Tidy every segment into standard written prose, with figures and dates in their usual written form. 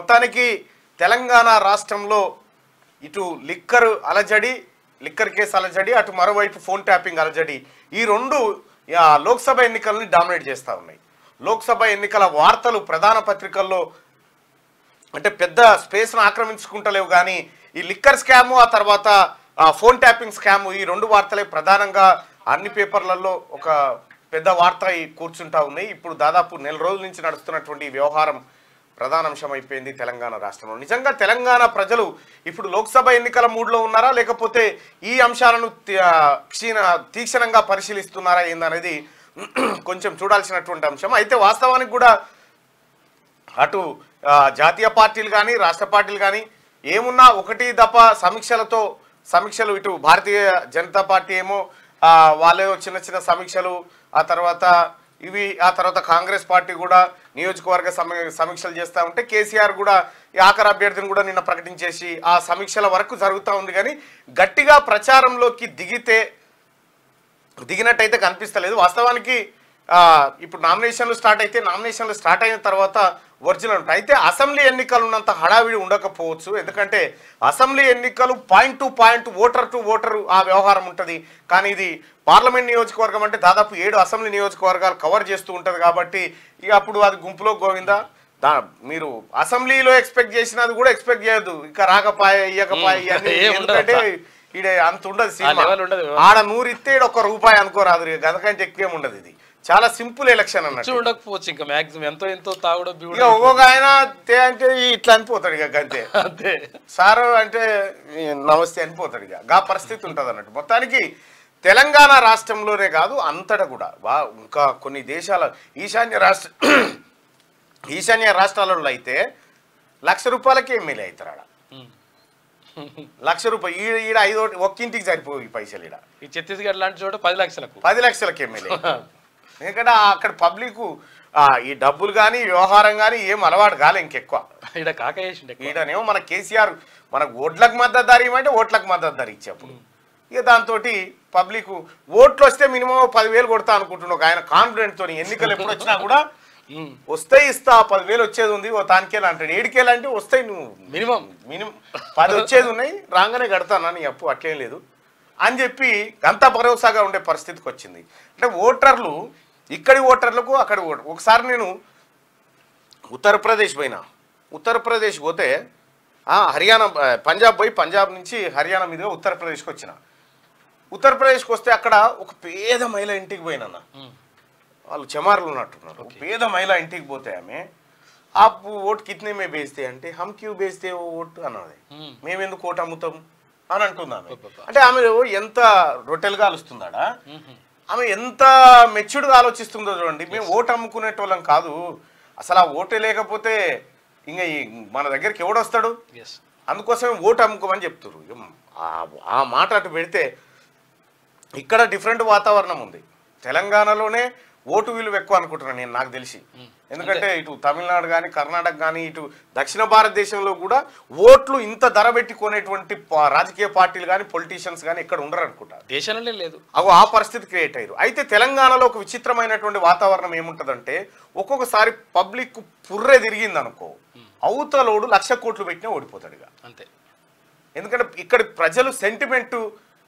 మొత్తానికి తెలంగాణ రాష్ట్రంలో ఇటు లిక్కర్ కేసు అలజడి, అటు మరోవైపు ఫోన్ ట్యాపింగ్ అలజడి, ఈ రెండు లోక్సభ ఎన్నికల్ని డామినేట్ చేస్తూ ఉన్నాయి. లోక్సభ ఎన్నికల వార్తలు ప్రధాన పత్రికల్లో అంటే పెద్ద స్పేస్ను ఆక్రమించుకుంటలేవు, కానీ ఈ లిక్కర్ స్కాము, ఆ తర్వాత ఫోన్ ట్యాపింగ్ స్కాము, ఈ రెండు వార్తలే ప్రధానంగా అన్ని పేపర్లలో ఒక పెద్ద వార్త కూర్చుంటా ఉన్నాయి. ఇప్పుడు దాదాపు నెల రోజుల నుంచి నడుస్తున్నటువంటి వ్యవహారం ప్రధాన అంశం అయిపోయింది తెలంగాణ రాష్ట్రంలో. నిజంగా తెలంగాణ ప్రజలు ఇప్పుడు లోక్సభ ఎన్నికల మూడ్లో ఉన్నారా, లేకపోతే ఈ అంశాలను తీక్షణంగా పరిశీలిస్తున్నారా ఏందనేది కొంచెం చూడాల్సినటువంటి అంశం. అయితే వాస్తవానికి కూడా అటు జాతీయ పార్టీలు కానీ రాష్ట్ర పార్టీలు కానీ ఏమున్నా ఒకటి దఫా సమీక్షలు ఇటు భారతీయ జనతా పార్టీ ఏమో వాళ్ళేదో చిన్న చిన్న సమీక్షలు, ఆ తర్వాత కాంగ్రెస్ పార్టీ కూడా నియోజకవర్గ సమీక్షలు చేస్తూ ఉంటే కేసీఆర్ కూడా ఈ ఆఖరి అభ్యర్థిని కూడా నిన్న ప్రకటించేసి ఆ సమీక్షల వరకు జరుగుతూ ఉంది. కానీ గట్టిగా ప్రచారంలోకి దిగినట్టయితే కనిపిస్తలేదు. వాస్తవానికి ఇప్పుడు నామినేషన్లు స్టార్ట్ అయిన తర్వాత ఒరిజినల్ ఉంటాయి. అయితే అసెంబ్లీ ఎన్నికలు ఉన్నంత హడావిడి ఉండకపోవచ్చు, ఎందుకంటే అసెంబ్లీ ఎన్నికలు point to point, voter to voter ఆ వ్యవహారం ఉంటుంది. కానీ ఇది పార్లమెంట్ నియోజకవర్గం అంటే దాదాపు 7 అసెంబ్లీ నియోజకవర్గాలు కవర్ చేస్తూ ఉంటుంది. కాబట్టి ఇక అప్పుడు అది గుంపులో గోవిందా, మీరు అసెంబ్లీలో ఎక్స్పెక్ట్ చేసినది కూడా ఎక్స్పెక్ట్ చేయొద్దు, ఇక ఇయ్యకపాయ ఎందుకంటే ఈడ అంత ఉండదు సినిమా. ఆడ 100 ఇస్తే ఈడ ₹1 అనుకోరాదు, గతకంటే ఎక్కువ ఉండదు. ఇది చాలా సింపుల్ ఎలక్షన్ అన్నట్టు ఉండకపోవచ్చు. ఇంకా మాక్సిమం ఎంతో తాగుడో ఒక్కొక్క ఆయన అంటే ఇట్లా అనిపోతాడు, ఇక అంతే అంతే సారు అంటే నమస్తే అనిపోతాడు. ఇక పరిస్థితి ఉంటుంది అన్నట్టు. మొత్తానికి తెలంగాణ రాష్ట్రంలోనే కాదు అంతటా కూడా ఇంకా కొన్ని దేశాల ఈశాన్య రాష్ట్రాలలో అయితే ₹1,00,000 ఎమ్మెల్యే అవుతారు. ఆడ ₹1,00,000 ఈడ 5 ఒక్కింటికి సరిపోయి ఈ పైసలు. ఈడ ఈ ఛత్తీస్గఢ్ లాంటి చోట 10 లక్షలకు ఎమ్మెల్యే. ఎందుకంటే అక్కడ పబ్లిక్ ఈ డబ్బులు కానీ వ్యవహారం కానీ ఏం అలవాటు కాలే ఇంకెక్కువ. ఈడనేమో మన కేసీఆర్ మనకు ఓట్లకు మద్దతు ధర ఇవ్వమంటే ఓట్లకు మద్దతు ధర ఇచ్చేప్పుడు ఇక దాంతో పబ్లిక్ ఓట్లు వస్తే మినిమం 10,000 కొడతా అనుకుంటున్నాను ఒక ఆయన కాన్ఫిడెంట్ తోని. ఎన్నికలు ఎప్పుడు వచ్చినా కూడా వస్తే ఇస్తా, 10,000 వచ్చేది ఉంది, ఓ తానికేలా అంటాడు. 7,000 అంటే వస్తాయి, నువ్వు మినిమం 10 వచ్చేది ఉన్నాయి, రాగానే కడతానా నీ అప్పు, అట్లేం లేదు అని చెప్పి అంత భరోసాగా ఉండే పరిస్థితికి వచ్చింది. అంటే ఓటర్లు ఇక్కడి ఓటర్లకు అక్కడి ఒకసారి నేను ఉత్తరప్రదేశ్ పోతే హర్యానా పంజాబ్ నుంచి హర్యానా మీదుగా ఉత్తరప్రదేశ్కి వచ్చిన. ఉత్తరప్రదేశ్కి వస్తే అక్కడ ఒక పేద మహిళ ఇంటికి పోయినన్న, వాళ్ళు చమారులు ఉన్నట్టున్నారు. పేద మహిళ ఇంటికి పోతే ఆమె ఓటు కితనే మే బేస్తే అంటే హమ్ క్యూ బేస్తే ఓటు అన్నది, మేమెందుకు ఓటు అమ్ముతాం అని అంటున్నాను. అంటే ఆమె ఎంత రొట్టెలుగా ఆలోచిస్తుందాడా, ఆమె ఎంత మెచ్యూర్డ్గా ఆలోచిస్తుందో చూడండి. మేము ఓటు అమ్ముకునేటోళ్ళం కాదు, అసలు ఆ ఓటే లేకపోతే ఇంకా మన దగ్గరికి ఎవడొస్తాడు, అందుకోసమే ఓటు అమ్ముకోమని చెప్తున్నారు. ఆ మాట అటు పెడితే ఇక్కడ డిఫరెంట్ వాతావరణం ఉంది. తెలంగాణలోనే ఓటు విలువ ఎక్కువ అనుకుంటున్నాను నేను, నాకు తెలిసి. ఎందుకంటే ఇటు తమిళనాడు కానీ కర్ణాటక కానీ ఇటు దక్షిణ భారతదేశంలో కూడా ఓట్లు ఇంత ధర పెట్టి కొనేటువంటి రాజకీయ పార్టీలు కానీ పొలిటీషియన్స్ కానీ ఎక్కడ ఉండరు అనుకుంటా, దేశంలో లేదు. ఆ పరిస్థితి క్రియేట్ అయ్యారు. అయితే తెలంగాణలో ఒక విచిత్రమైనటువంటి వాతావరణం ఏముంటుందంటే ఒక్కొక్కసారి పబ్లిక్ పుర్రే తిరిగింది అనుకో, అవతలోడు 1,00,000 కోట్లు పెట్టినా ఓడిపోతాడు ఇక అంతే. ఎందుకంటే ఇక్కడి ప్రజలు సెంటిమెంటు,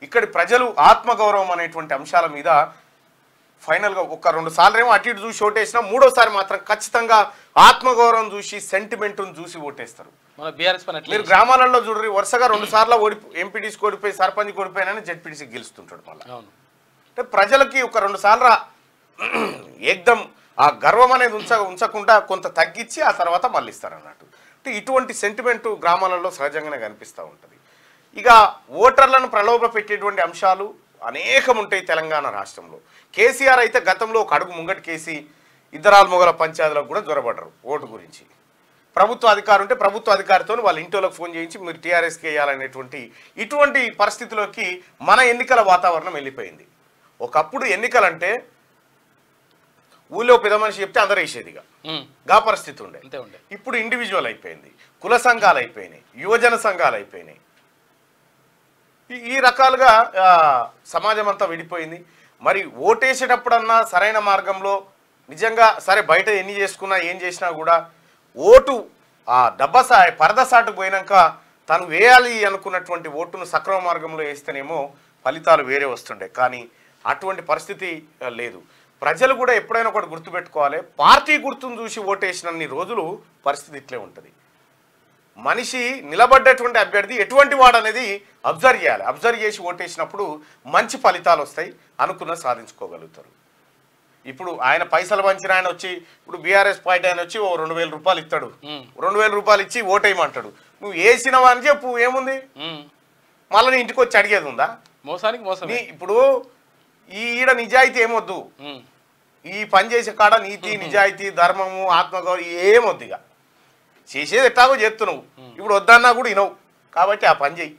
ఇక్కడి ప్రజలు ఆత్మగౌరవం అనేటువంటి అంశాల మీద ఫైనల్గా 1-2 సార్లు ఏమో అటు ఇటు చూసి ఓటేసినా, 3వసారి మాత్రం ఖచ్చితంగా ఆత్మగౌరవం చూసి సెంటిమెంటును చూసి ఓటేస్తారు. మీరు గ్రామాలలో చూడరు, వరుసగా 2 సార్లు ఎంపీటీసీకి ఓడిపోయి సర్పంచ్ ఓడిపోయినా జెడ్పీటీసీకి గెలుస్తుంటాడు. మళ్ళీ అంటే ప్రజలకి 1-2 సార్లు ఏకదం ఆ గర్వం అనేది ఉంచకుండా కొంత తగ్గించి ఆ తర్వాత మళ్ళీ ఇస్తారు అన్నట్టు. అంటే ఇటువంటి సెంటిమెంటు గ్రామాలలో సహజంగానే కనిపిస్తూ ఉంటుంది. ఇక ఓటర్లను ప్రలోభ పెట్టేటువంటి అంశాలు అనేకం ఉంటాయి తెలంగాణ రాష్ట్రంలో. కేసీఆర్ అయితే గతంలో ఒక అడుగు ముంగటికేసి ఇద్దరాల మొగల పంచాయతీలకు కూడా జ్వరపడ్డారు ఓటు గురించి. ప్రభుత్వ అధికారం ఉంటే ప్రభుత్వ అధికారితో వాళ్ళ ఇంటిలోకి ఫోన్ చేయించి మీరు టీఆర్ఎస్కి వేయాలనేటువంటి ఇటువంటి పరిస్థితిలోకి మన ఎన్నికల వాతావరణం వెళ్ళిపోయింది. ఒకప్పుడు ఎన్నికలంటే ఊళ్ళో పెద్ద మనిషి చెప్తే అందరూ వేసేదిగా గా పరిస్థితి ఉండే. ఇప్పుడు ఇండివిజువల్ అయిపోయింది, కుల సంఘాలు అయిపోయినాయి, యువజన సంఘాలు అయిపోయినాయి. ఈ రకాలుగా సమాజం అంతా విడిపోయింది. మరి ఓటేసేటప్పుడన్నా సరైన మార్గంలో నిజంగా సరే బయట ఎన్ని చేసుకున్నా ఏం చేసినా కూడా ఓటు ఆ డబ్బసాయ పరదసాటుకు పోయినాక తను వేయాలి అనుకున్నటువంటి ఓటును సక్రమ మార్గంలో వేస్తేనేమో ఫలితాలు వేరే వస్తుండే. కానీ అటువంటి పరిస్థితి లేదు. ప్రజలు కూడా ఎప్పుడైనా ఒకటి గుర్తుపెట్టుకోవాలి, పార్టీ గుర్తును చూసి ఓటేసినన్ని రోజులు పరిస్థితి ఇట్లే ఉంటుంది. మనిషి నిలబడ్డటువంటి అభ్యర్థి ఎటువంటి వాడు అనేది అబ్జర్వ్ చేయాలి. అబ్జర్వ్ చేసి ఓటేసినప్పుడు మంచి ఫలితాలు వస్తాయి, అనుకున్న సాధించుకోగలుగుతారు. ఇప్పుడు ఆయన పైసలు పంచిన ఆయన వచ్చి, ఇప్పుడు బీఆర్ఎస్ పార్టీ ఆయన వచ్చి ఓ 2,000 రూపాయలు ఇస్తాడు, 2,000 రూపాయలు ఇచ్చి ఓటేయమంటాడు. నువ్వు వేసినవా అని చెప్పు, ఏముంది మళ్ళీ నీ ఇంటికి వచ్చి అడిగేది ఉందా? మోసానికి మోసం. ఇప్పుడు ఈడ నిజాయితీ ఏమొద్దు, ఈ పని చేసే కాడ నీతి నిజాయితీ ధర్మము ఆత్మగౌరవం ఏమొద్దు. ఇక చేసేది ఎట్లాగో చేస్తున్నావు, ఇప్పుడు వద్దన్నా కూడా వినవు, కాబట్టి ఆ పని చెయ్యి.